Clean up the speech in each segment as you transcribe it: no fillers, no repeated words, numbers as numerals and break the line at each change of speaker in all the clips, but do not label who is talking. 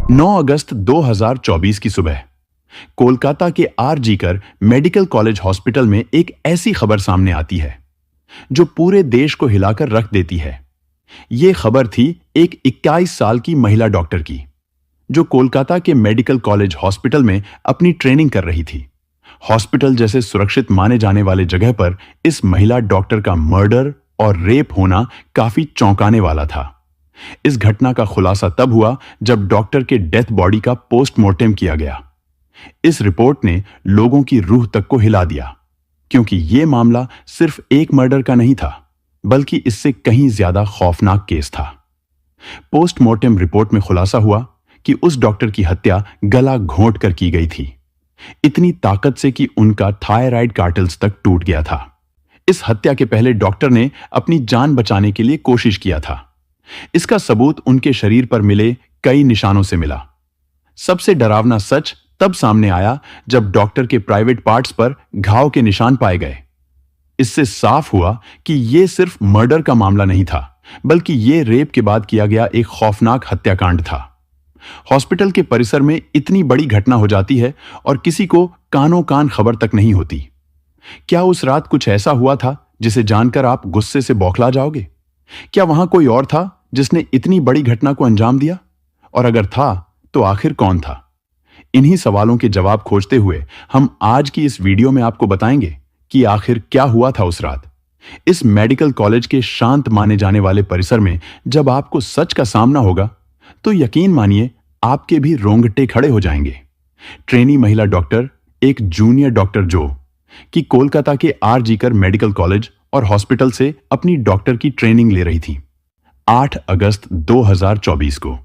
9 अगस्त 2024 की सुबह कोलकाता के आरजीकर मेडिकल कॉलेज हॉस्पिटल में एक ऐसी खबर सामने आती है जो पूरे देश को हिलाकर रख देती है। यह खबर थी एक 21 साल की महिला डॉक्टर की, जो कोलकाता के मेडिकल कॉलेज हॉस्पिटल में अपनी ट्रेनिंग कर रही थी। हॉस्पिटल जैसे सुरक्षित माने जाने वाले जगह पर इस महिला डॉक्टर का मर्डर और रेप होना काफी चौंकाने वाला था। इस घटना का खुलासा तब हुआ जब डॉक्टर के डेथ बॉडी का पोस्टमार्टम किया गया। इस रिपोर्ट ने लोगों की रूह तक को हिला दिया, क्योंकि यह मामला सिर्फ एक मर्डर का नहीं था, बल्कि इससे कहीं ज्यादा खौफनाक केस था। पोस्टमार्टम रिपोर्ट में खुलासा हुआ कि उस डॉक्टर की हत्या गला घोंट कर की गई थी, इतनी ताकत से कि उनका थायराइड कार्टिल्स तक टूट गया था। इस हत्या के पहले डॉक्टर ने अपनी जान बचाने के लिए कोशिश किया था। इसका सबूत उनके शरीर पर मिले कई निशानों से मिला। सबसे डरावना सच तब सामने आया जब डॉक्टर के प्राइवेट पार्ट्स पर घाव के निशान पाए गए। इससे साफ हुआ कि यह सिर्फ मर्डर का मामला नहीं था, बल्कि यह रेप के बाद किया गया एक खौफनाक हत्याकांड था। हॉस्पिटल के परिसर में इतनी बड़ी घटना हो जाती है और किसी को कानों कान खबर तक नहीं होती। क्या उस रात कुछ ऐसा हुआ था जिसे जानकर आप गुस्से से बौखला जाओगे? क्या वहां कोई और था जिसने इतनी बड़ी घटना को अंजाम दिया? और अगर था, तो आखिर कौन था? इन्हीं सवालों के जवाब खोजते हुए हम आज की इस वीडियो में आपको बताएंगे कि आखिर क्या हुआ था उस रात। इस मेडिकल कॉलेज के शांत माने जाने वाले परिसर में जब आपको सच का सामना होगा, तो यकीन मानिए आपके भी रोंगटे खड़े हो जाएंगे। ट्रेनी महिला डॉक्टर, एक जूनियर डॉक्टर जो कि कोलकाता के आरजीकर मेडिकल कॉलेज और हॉस्पिटल से अपनी डॉक्टर की ट्रेनिंग ले रही थी। 8 अगस्त 2024 को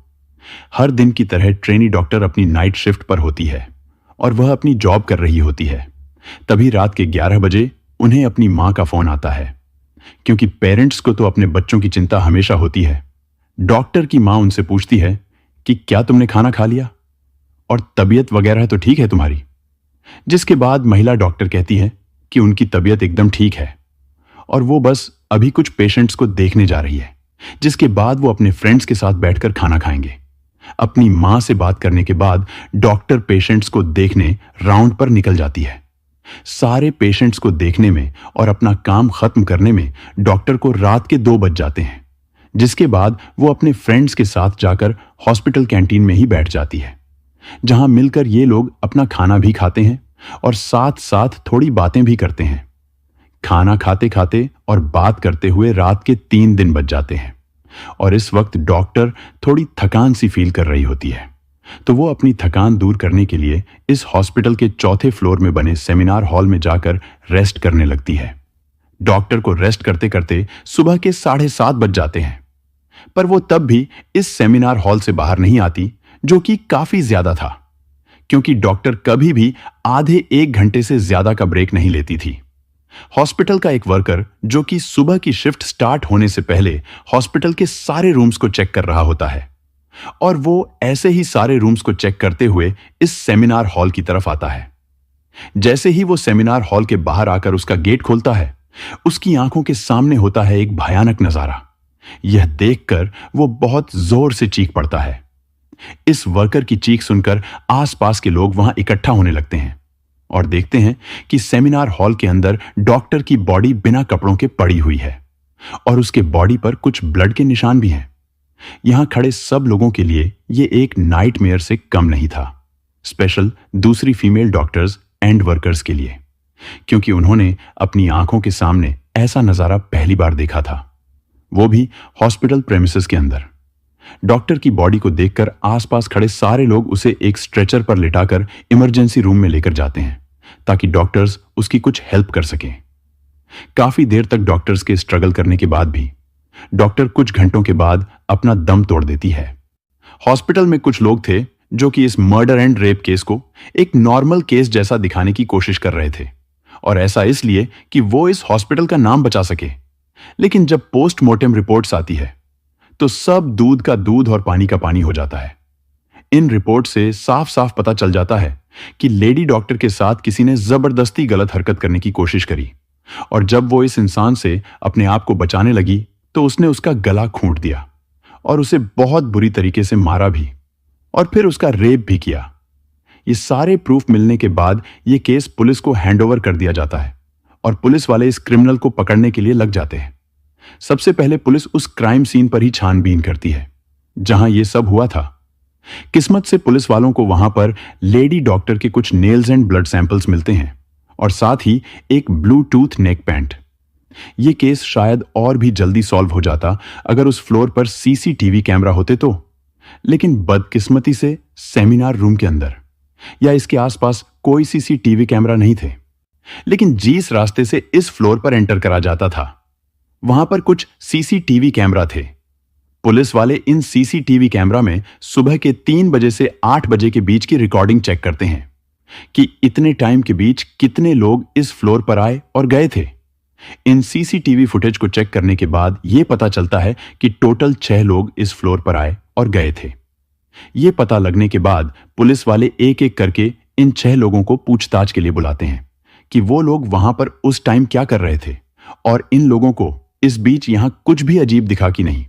हर दिन की तरह ट्रेनी डॉक्टर अपनी नाइट शिफ्ट पर होती है और वह अपनी जॉब कर रही होती है। तभी रात के 11 बजे उन्हें अपनी मां का फोन आता है, क्योंकि पेरेंट्स को तो अपने बच्चों की चिंता हमेशा होती है। डॉक्टर की मां उनसे पूछती है कि क्या तुमने खाना खा लिया और तबीयत वगैरह तो ठीक है तुम्हारी? जिसके बाद महिला डॉक्टर कहती है कि उनकी तबीयत एकदम ठीक है और वो बस अभी कुछ पेशेंट्स को देखने जा रही है, जिसके बाद वो अपने फ्रेंड्स के साथ बैठकर खाना खाएंगे। अपनी मां से बात करने के बाद डॉक्टर पेशेंट्स को देखने राउंड पर निकल जाती है। सारे पेशेंट्स को देखने में और अपना काम खत्म करने में डॉक्टर को रात के 2 बज जाते हैं, जिसके बाद वो अपने फ्रेंड्स के साथ जाकर हॉस्पिटल कैंटीन में ही बैठ जाती है, जहां मिलकर ये लोग अपना खाना भी खाते हैं और साथ साथ थोड़ी बातें भी करते हैं। खाना खाते खाते और बात करते हुए रात के 3 दिन बज जाते हैं और इस वक्त डॉक्टर थोड़ी थकान सी फील कर रही होती है, तो वो अपनी थकान दूर करने के लिए इस हॉस्पिटल के 4थे फ्लोर में बने सेमिनार हॉल में जाकर रेस्ट करने लगती है। डॉक्टर को रेस्ट करते करते सुबह के 7:30 बज जाते हैं, पर वो तब भी इस सेमिनार हॉल से बाहर नहीं आती, जो कि काफी ज्यादा था, क्योंकि डॉक्टर कभी भी आधे 1 घंटे से ज्यादा का ब्रेक नहीं लेती थी। हॉस्पिटल का एक वर्कर, जो कि सुबह की शिफ्ट स्टार्ट होने से पहले हॉस्पिटल के सारे रूम्स को चेक कर रहा होता है, और वो ऐसे ही सारे रूम्स को चेक करते हुए इस सेमिनार हॉल की तरफ आता है। जैसे ही वो सेमिनार हॉल के बाहर आकर उसका गेट खोलता है, उसकी आंखों के सामने होता है एक भयानक नजारा। यह देखकर वो बहुत जोर से चीख पड़ता है। इस वर्कर की चीख सुनकर आसपास के लोग वहां इकट्ठा होने लगते हैं और देखते हैं कि सेमिनार हॉल के अंदर डॉक्टर की बॉडी बिना कपड़ों के पड़ी हुई है और उसके बॉडी पर कुछ ब्लड के निशान भी हैं। यहां खड़े सब लोगों के लिए यह एक नाइटमेयर से कम नहीं था, स्पेशल दूसरी फीमेल डॉक्टर्स एंड वर्कर्स के लिए, क्योंकि उन्होंने अपनी आंखों के सामने ऐसा नजारा पहली बार देखा था, वो भी हॉस्पिटल प्रेमिसेस के अंदर। डॉक्टर की बॉडी को देखकर आसपास खड़े सारे लोग उसे एक स्ट्रेचर पर लिटाकर इमरजेंसी रूम में लेकर जाते हैं, ताकि डॉक्टर्स उसकी कुछ हेल्प कर सकें। काफी देर तक डॉक्टर्स के स्ट्रगल करने के बाद भी डॉक्टर कुछ घंटों के बाद अपना दम तोड़ देती है। हॉस्पिटल में कुछ लोग थे जो कि इस मर्डर एंड रेप केस को एक नॉर्मल केस जैसा दिखाने की कोशिश कर रहे थे, और ऐसा इसलिए कि वो इस हॉस्पिटल का नाम बचा सके। लेकिन जब पोस्टमार्टम रिपोर्ट्स आती है, तो सब दूध का दूध और पानी का पानी हो जाता है। इन रिपोर्ट से साफ साफ पता चल जाता है कि लेडी डॉक्टर के साथ किसी ने जबरदस्ती गलत हरकत करने की कोशिश करी, और जब वो इस इंसान से अपने आप को बचाने लगी तो उसने उसका गला घोंट दिया और उसे बहुत बुरी तरीके से मारा भी। और फिर उसका रेप भी किया। ये सारे प्रूफ मिलने के बाद ये केस पुलिस को हैंडओवर कर दिया जाता है और पुलिस वाले इस क्रिमिनल को पकड़ने के लिए लग जाते हैं। सबसे पहले पुलिस उस क्राइम सीन पर ही छानबीन करती है जहां यह सब हुआ था। किस्मत से पुलिस वालों को वहां पर लेडी डॉक्टर के कुछ नेल्स एंड ब्लड सैंपल्स मिलते हैं और साथ ही एक ब्लूटूथ नेक बैंड। यह केस शायद और भी जल्दी सॉल्व हो जाता अगर उस फ्लोर पर सीसीटीवी कैमरा होते तो, लेकिन बदकिस्मती से सेमिनार रूम के अंदर या इसके आसपास कोई सीसीटीवी कैमरा नहीं थे। लेकिन जिस रास्ते से इस फ्लोर पर एंटर करा जाता था वहां पर कुछ सीसीटीवी कैमरा थे। पुलिस वाले इन सीसीटीवी कैमरा में सुबह के 3 बजे से 8 बजे के बीच की रिकॉर्डिंग चेक करते हैं कि इतने टाइम के बीच कितने लोग इस फ्लोर पर आए और गए थे। इन सीसीटीवी फुटेज को चेक करने के बाद यह पता चलता है कि टोटल 6 लोग इस फ्लोर पर आए और गए थे। यह पता लगने के बाद पुलिस वाले एक एक करके इन 6 लोगों को पूछताछ के लिए बुलाते हैं कि वो लोग वहां पर उस टाइम क्या कर रहे थे और इन लोगों को इस बीच यहां कुछ भी अजीब दिखा कि नहीं।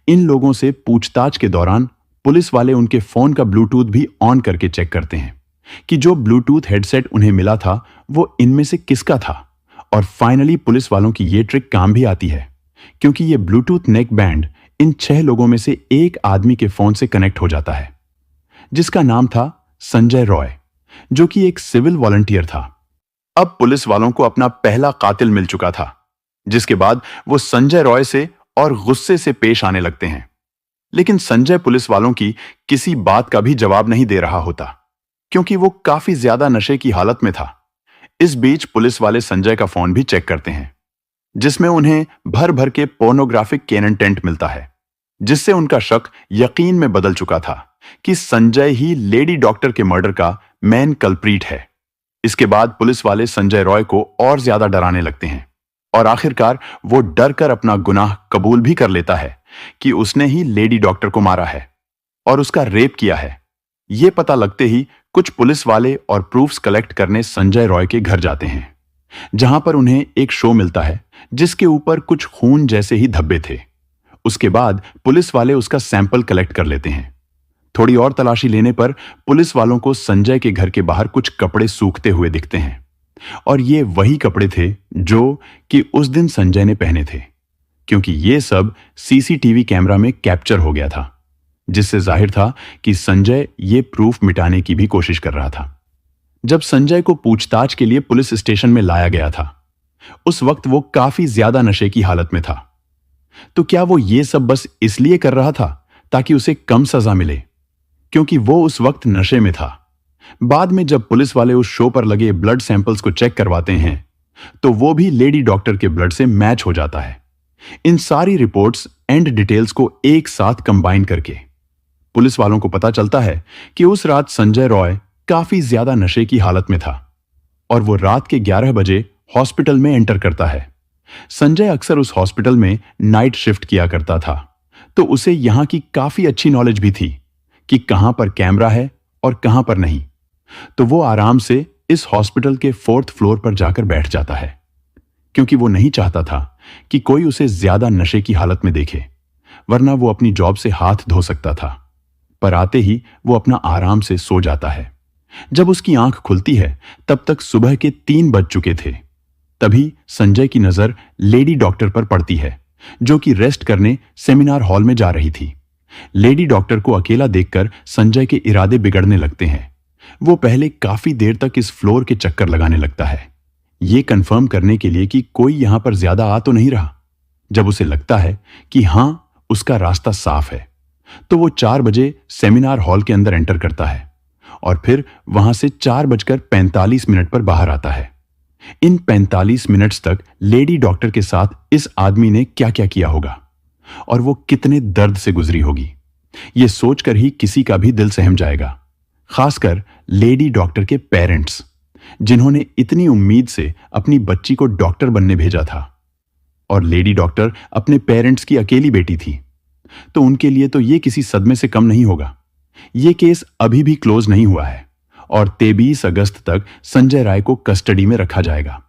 इन लोगों से पूछताछ के दौरान पुलिस वाले उनके फोन का ब्लूटूथ भी ऑन करके चेक करते हैं कि जो ब्लूटूथ हेडसेट उन्हें मिला था वो इनमें से किसका था। और फाइनली पुलिस वालों की ये ट्रिक काम भी आती है क्योंकि ये ब्लूटूथ नेक बैंड इन 6 लोगों में से एक आदमी के फोन से कनेक्ट हो जाता है जिसका नाम था संजय रॉय, जो कि एक सिविल वॉलंटियर था। अब पुलिस वालों को अपना पहला कातिल मिल चुका था, जिसके बाद वो संजय रॉय से और गुस्से से पेश आने लगते हैं। लेकिन संजय पुलिस वालों की किसी बात का भी जवाब नहीं दे रहा होता क्योंकि वो काफी ज्यादा नशे की हालत में था। इस बीच पुलिस वाले संजय का फोन भी चेक करते हैं जिसमें उन्हें भर भर के पोर्नोग्राफिक कैनन टेंट मिलता है, जिससे उनका शक यकीन में बदल चुका था कि संजय ही लेडी डॉक्टर के मर्डर का मेन कल्प्रीट है। इसके बाद पुलिस वाले संजय रॉय को और ज्यादा डराने लगते हैं और आखिरकार वो डर कर अपना गुनाह कबूल भी कर लेता है कि उसने ही लेडी डॉक्टर को मारा है और उसका रेप किया है। ये पता लगते ही कुछ पुलिस वाले और प्रूफ्स कलेक्ट करने संजय रॉय के घर जाते हैं, जहां पर उन्हें एक शो मिलता है जिसके ऊपर कुछ खून जैसे ही धब्बे थे। उसके बाद पुलिस वाले उसका सैंपल कलेक्ट कर लेते हैं। थोड़ी और तलाशी लेने पर पुलिस वालों को संजय के घर के बाहर कुछ कपड़े सूखते हुए दिखते हैं और ये वही कपड़े थे जो कि उस दिन संजय ने पहने थे, क्योंकि ये सब सीसीटीवी कैमरा में कैप्चर हो गया था, जिससे जाहिर था कि संजय ये प्रूफ मिटाने की भी कोशिश कर रहा था। जब संजय को पूछताछ के लिए पुलिस स्टेशन में लाया गया था उस वक्त वो काफी ज्यादा नशे की हालत में था। तो क्या वो ये सब बस इसलिए कर रहा था ताकि उसे कम सजा मिले, क्योंकि वो उस वक्त नशे में था। बाद में जब पुलिस वाले उस शो पर लगे ब्लड सैंपल्स को चेक करवाते हैं तो वो भी लेडी डॉक्टर के ब्लड से मैच हो जाता है। इन सारी रिपोर्ट्स एंड डिटेल्स को एक साथ कंबाइन करके पुलिस वालों को पता चलता है कि उस रात संजय रॉय काफी ज्यादा नशे की हालत में था और वो रात के 11 बजे हॉस्पिटल में एंटर करता है। संजय अक्सर उस हॉस्पिटल में नाइट शिफ्ट किया करता था, तो उसे यहां की काफी अच्छी नॉलेज भी थी कि कहां पर कैमरा है और कहां पर नहीं। तो वो आराम से इस हॉस्पिटल के 4th फ्लोर पर जाकर बैठ जाता है क्योंकि वो नहीं चाहता था कि कोई उसे ज्यादा नशे की हालत में देखे, वरना वो अपनी जॉब से हाथ धो सकता था। पर आते ही वो अपना आराम से सो जाता है। जब उसकी आंख खुलती है तब तक सुबह के 3 बज चुके थे। तभी संजय की नजर लेडी डॉक्टर पर पड़ती है जो कि रेस्ट करने सेमिनार हॉल में जा रही थी। लेडी डॉक्टर को अकेला देखकर संजय के इरादे बिगड़ने लगते हैं। वो पहले काफी देर तक इस फ्लोर के चक्कर लगाने लगता है, ये कंफर्म करने के लिए कि कोई यहां पर ज्यादा आ तो नहीं रहा। जब उसे लगता है कि हां उसका रास्ता साफ है तो वो 4 बजे सेमिनार हॉल के अंदर एंटर करता है और फिर वहां से 4:45 पर बाहर आता है। इन 45 मिनट्स तक लेडी डॉक्टर के साथ इस आदमी ने क्या क्या किया होगा और वो कितने दर्द से गुजरी होगी, ये सोचकर ही किसी का भी दिल सहम जाएगा, खासकर लेडी डॉक्टर के पेरेंट्स, जिन्होंने इतनी उम्मीद से अपनी बच्ची को डॉक्टर बनने भेजा था। और लेडी डॉक्टर अपने पेरेंट्स की अकेली बेटी थी, तो उनके लिए तो ये किसी सदमे से कम नहीं होगा। ये केस अभी भी क्लोज नहीं हुआ है और 23 अगस्त तक संजय राय को कस्टडी में रखा जाएगा।